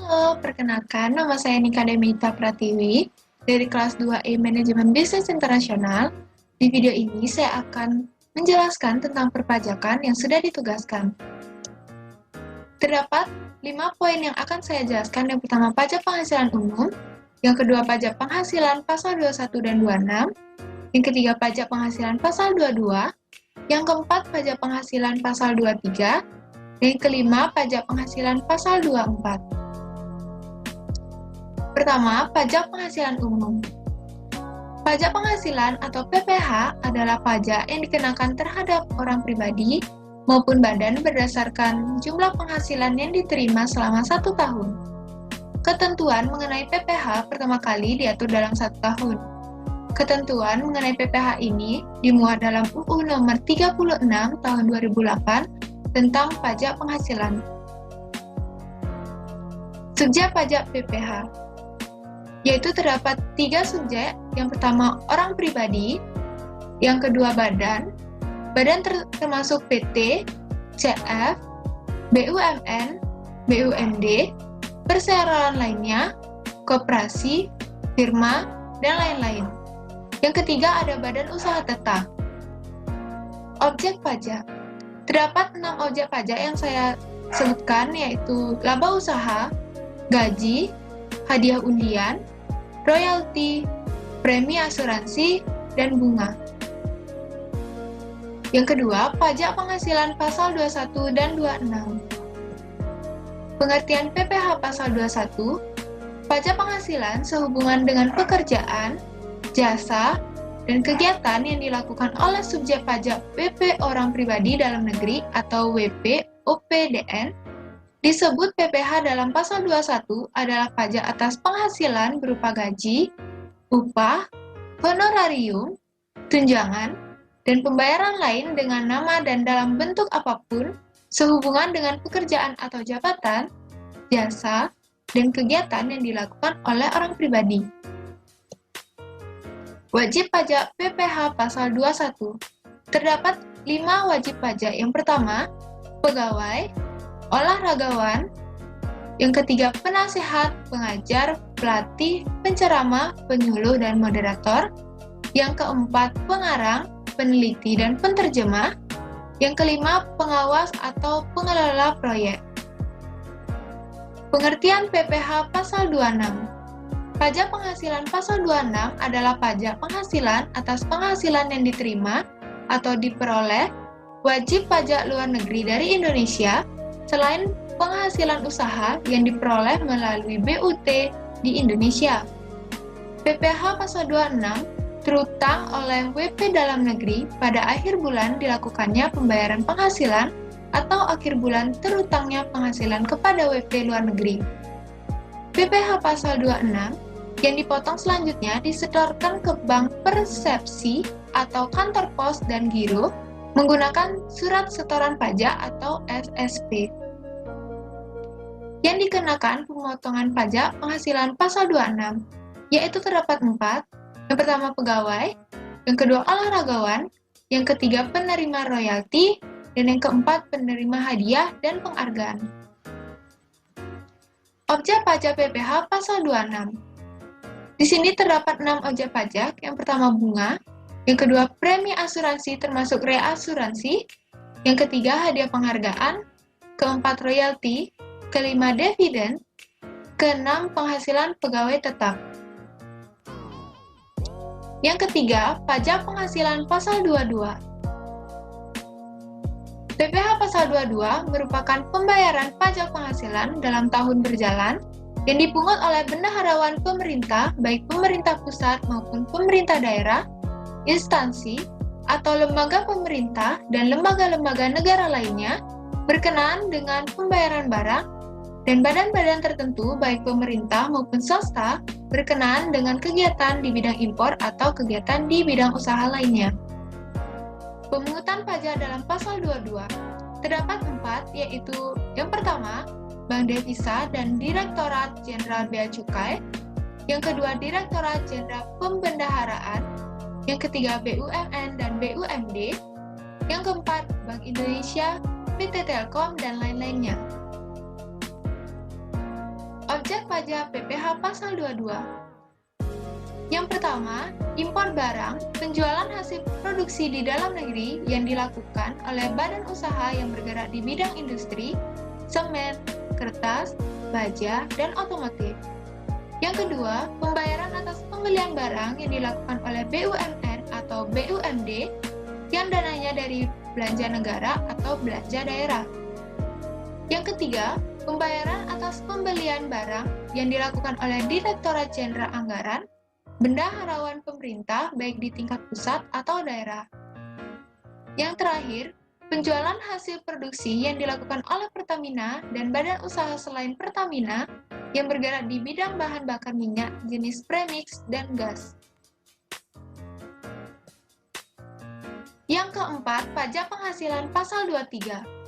Halo, perkenalkan nama saya Nika Demita Pratiwi dari kelas 2E Manajemen Bisnis Internasional. Di video ini saya akan menjelaskan tentang perpajakan yang sudah ditugaskan. Terdapat 5 poin yang akan saya jelaskan. Yang pertama, pajak penghasilan umum. Yang kedua, pajak penghasilan pasal 21 dan 26. Yang ketiga, pajak penghasilan pasal 22. Yang keempat, pajak penghasilan pasal 23. Dan yang kelima, pajak penghasilan pasal 24. Pertama, pajak penghasilan umum. Pajak penghasilan atau PPh adalah pajak yang dikenakan terhadap orang pribadi maupun badan berdasarkan jumlah penghasilan yang diterima selama 1 tahun. Ketentuan mengenai PPh pertama kali diatur dalam 1 tahun. Ketentuan mengenai PPh ini dimuat dalam UU Nomor 36 Tahun 2008 tentang pajak penghasilan. Subjek pajak PPh yaitu terdapat 3 subjek. Yang pertama, orang pribadi. Yang kedua, badan termasuk PT, CF, BUMN, BUMD, perseroan lainnya, koperasi, firma, dan lain-lain. Yang ketiga, ada badan usaha tetap. Objek pajak. Terdapat 6 objek pajak yang saya sebutkan, yaitu laba usaha, gaji, hadiah undian, royalti, premi asuransi, dan bunga. Yang kedua, pajak penghasilan pasal 21 dan 26. Pengertian PPh pasal 21, pajak penghasilan sehubungan dengan pekerjaan, jasa, dan kegiatan yang dilakukan oleh subjek pajak WP orang pribadi dalam negeri atau WP OPDN. Disebut PPh dalam pasal 21 adalah pajak atas penghasilan berupa gaji, upah, honorarium, tunjangan, dan pembayaran lain dengan nama dan dalam bentuk apapun sehubungan dengan pekerjaan atau jabatan, jasa, dan kegiatan yang dilakukan oleh orang pribadi. Wajib pajak PPh pasal 21. Terdapat 5 wajib pajak. Yang pertama, pegawai, olahragawan. Yang ketiga, penasehat, pengajar, pelatih, penceramah, penyuluh, dan moderator. Yang keempat, pengarang, peneliti, dan penterjemah. Yang kelima, pengawas atau pengelola proyek. Pengertian PPh pasal 26. Pajak penghasilan pasal 26 adalah pajak penghasilan atas penghasilan yang diterima atau diperoleh wajib pajak luar negeri dari Indonesia selain penghasilan usaha yang diperoleh melalui BUT di Indonesia. PPh pasal 26 terutang oleh WP dalam negeri pada akhir bulan dilakukannya pembayaran penghasilan atau akhir bulan terutangnya penghasilan kepada WP luar negeri. PPh pasal 26 yang dipotong selanjutnya disetorkan ke bank persepsi atau kantor pos dan giro menggunakan surat setoran pajak atau SSP. Yang dikenakan pemotongan pajak penghasilan pasal 26, yaitu terdapat 4. Yang pertama, pegawai. Yang kedua, olahragawan. Yang ketiga, penerima royalti. Dan yang keempat, penerima hadiah dan penghargaan. Objek pajak PPh pasal 26. Di sini terdapat 6 objek pajak. Yang pertama, bunga. Yang kedua, premi asuransi termasuk reasuransi. Yang ketiga, hadiah penghargaan. Keempat, royalti. Kelima, dividen. Keenam, penghasilan pegawai tetap. Yang ketiga, pajak penghasilan pasal 22. PPh pasal 22 merupakan pembayaran pajak penghasilan dalam tahun berjalan yang dipungut oleh bendaharawan pemerintah, baik pemerintah pusat maupun pemerintah daerah, instansi, atau lembaga pemerintah dan lembaga-lembaga negara lainnya berkenaan dengan pembayaran barang dan badan-badan tertentu baik pemerintah maupun swasta berkenaan dengan kegiatan di bidang impor atau kegiatan di bidang usaha lainnya. Pemungutan pajak dalam pasal 22 terdapat 4, yaitu yang pertama, Bank Devisa dan Direktorat Jenderal Bea Cukai. Yang kedua, Direktorat Jenderal Pembendaharaan. Yang ketiga, BUMN dan BUMD. Yang keempat, Bank Indonesia, PT Telkom, dan lain-lainnya. Objek pajak PPh Pasal 22. Yang pertama, impor barang, penjualan hasil produksi di dalam negeri yang dilakukan oleh badan usaha yang bergerak di bidang industri, semen, kertas, baja, dan otomotif. Yang kedua, pembayaran atas pembelian barang yang dilakukan oleh BUMN atau BUMD yang dananya dari belanja negara atau belanja daerah. Yang ketiga, pembayaran atas pembelian barang yang dilakukan oleh Direktorat Jenderal Anggaran, bendaharawan pemerintah baik di tingkat pusat atau daerah. Yang terakhir, penjualan hasil produksi yang dilakukan oleh Pertamina dan badan usaha selain Pertamina yang bergerak di bidang bahan bakar minyak jenis premix dan gas. Yang keempat, pajak penghasilan Pasal 23.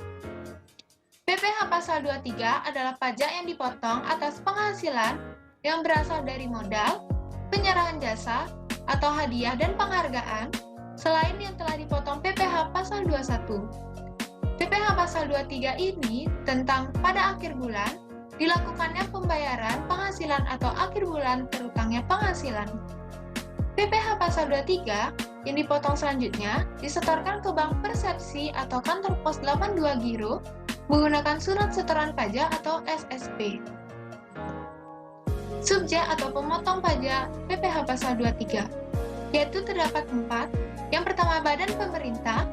PPh Pasal 23 adalah pajak yang dipotong atas penghasilan yang berasal dari modal, penyerahan jasa, atau hadiah dan penghargaan, selain yang telah dipotong PPh Pasal 21. PPh Pasal 23 ini tentang pada akhir bulan, dilakukannya pembayaran penghasilan atau akhir bulan terutangnya penghasilan. PPh Pasal 23 yang dipotong selanjutnya disetorkan ke Bank Persepsi atau Kantor Pos 82 Giro menggunakan surat setoran pajak atau SSP. Subjek atau pemotong pajak PPh Pasal 23, yaitu terdapat 4. Yang pertama, badan pemerintah.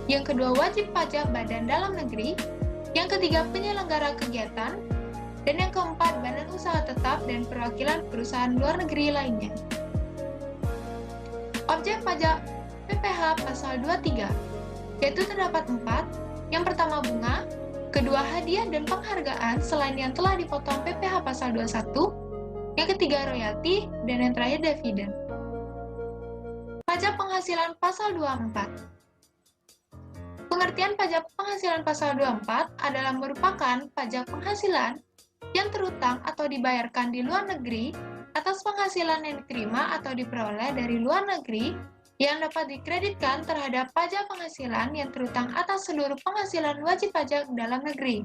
Yang kedua, wajib pajak badan dalam negeri. Yang ketiga, penyelenggara kegiatan. Dan yang keempat, badan usaha tetap dan perwakilan perusahaan luar negeri lainnya. Objek pajak PPh Pasal 23, yaitu terdapat 4. Yang pertama, bunga. Kedua, hadiah dan penghargaan selain yang telah dipotong PPh Pasal 21. Yang ketiga, royalti, dan yang terakhir, dividen. Pajak penghasilan Pasal 24. Pengertian pajak penghasilan Pasal 24 adalah merupakan pajak penghasilan yang terutang atau dibayarkan di luar negeri atas penghasilan yang diterima atau diperoleh dari luar negeri yang dapat dikreditkan terhadap pajak penghasilan yang terutang atas seluruh penghasilan wajib pajak dalam negeri.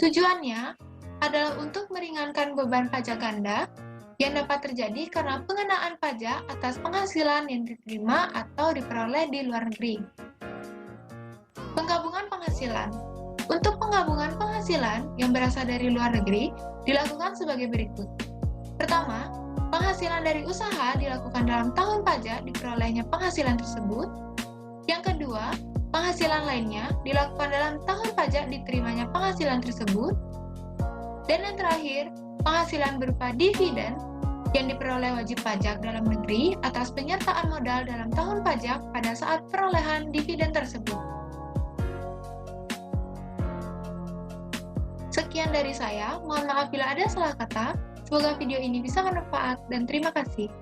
Tujuannya adalah untuk meringankan beban pajak ganda yang dapat terjadi karena pengenaan pajak atas penghasilan yang diterima atau diperoleh di luar negeri. Penggabungan penghasilan. Untuk penggabungan penghasilan yang berasal dari luar negeri dilakukan sebagai berikut. Pertama, penghasilan dari usaha dilakukan dalam tahun pajak diperolehnya penghasilan tersebut. Yang kedua, penghasilan lainnya dilakukan dalam tahun pajak diterimanya penghasilan tersebut. Dan yang terakhir, penghasilan berupa dividen yang diperoleh wajib pajak dalam negeri atas penyertaan modal dalam tahun pajak pada saat perolehan dividen tersebut. Sekian dari saya, mohon maaf bila ada salah kata. Semoga video ini bisa bermanfaat dan terima kasih.